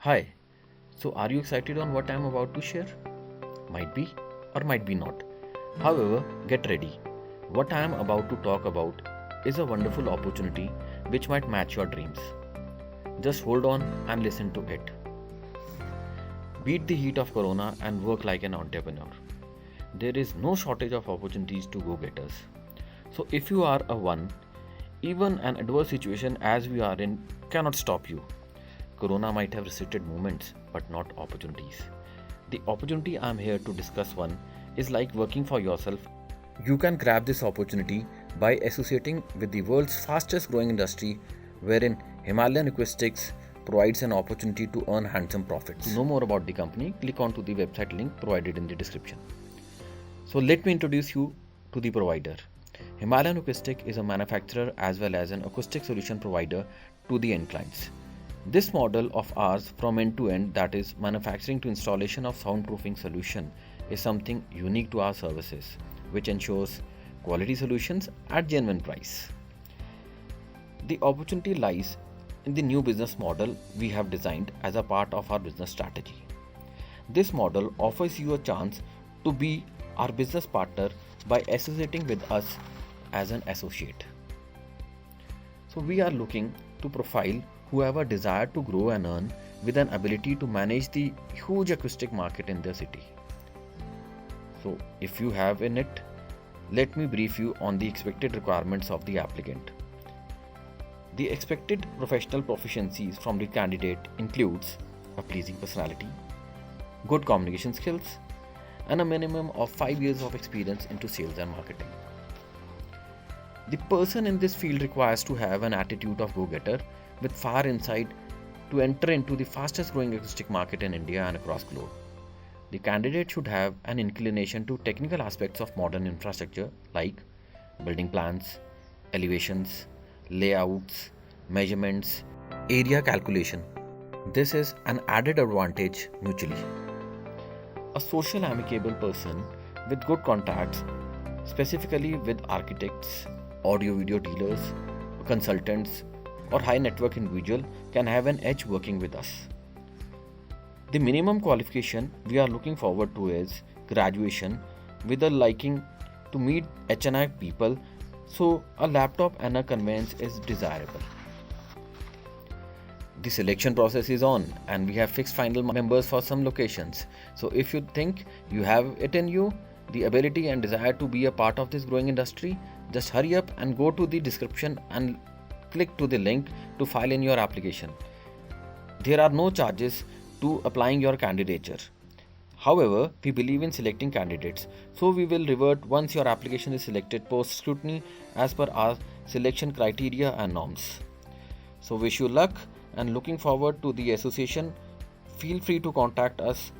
Hi, so are you excited on what I am about to share? Might be or might be not. However, get ready. What I am about to talk about is a wonderful opportunity which might match your dreams. Just hold on and listen to it. Beat the heat of corona and work like an entrepreneur. There is no shortage of opportunities to go getters. So if you are a one, even an adverse situation as we are in cannot stop you. Corona might have restricted movements, but not opportunities. The opportunity I'm here to discuss one is like working for yourself. You can grab this opportunity by associating with the world's fastest growing industry, wherein Himalayan Acoustics provides an opportunity to earn handsome profits. To know more about the company, click onto the website link provided in the description. So let me introduce you to the provider. Himalayan Acoustic is a manufacturer as well as an acoustic solution provider to the end clients. This model of ours from end to end, that is manufacturing to installation of soundproofing solution, is something unique to our services, which ensures quality solutions at genuine price. The opportunity lies in the new business model we have designed as a part of our business strategy. This model offers you a chance to be our business partner by associating with us as an associate. So we are looking to profile whoever desire to grow and earn with an ability to manage the huge acoustic market in their city. So if you have in it, let me brief you on the expected requirements of the applicant. The expected professional proficiencies from the candidate includes a pleasing personality, good communication skills, and a minimum of 5 years of experience into sales and marketing. The person in this field requires to have an attitude of go-getter with far insight to enter into the fastest growing acoustic market in India and across globe. The candidate should have an inclination to technical aspects of modern infrastructure like building plans, elevations, layouts, measurements, area calculation. This is an added advantage mutually. A social amicable person with good contacts, specifically with architects, audio video dealers, consultants, or high network individual can have an edge working with us. The minimum qualification we are looking forward to is graduation with a liking to meet HNI people, so a laptop and a conveyance is desirable. The selection process is on and we have fixed final members for some locations. So if you think you have it in you, the ability and desire to be a part of this growing industry, just hurry up and go to the description and click to the link to file in your application. There are no charges to applying your candidature. However, we believe in selecting candidates, so we will revert once your application is selected post scrutiny as per our selection criteria and norms. So wish you luck and looking forward to the association. Feel free to contact us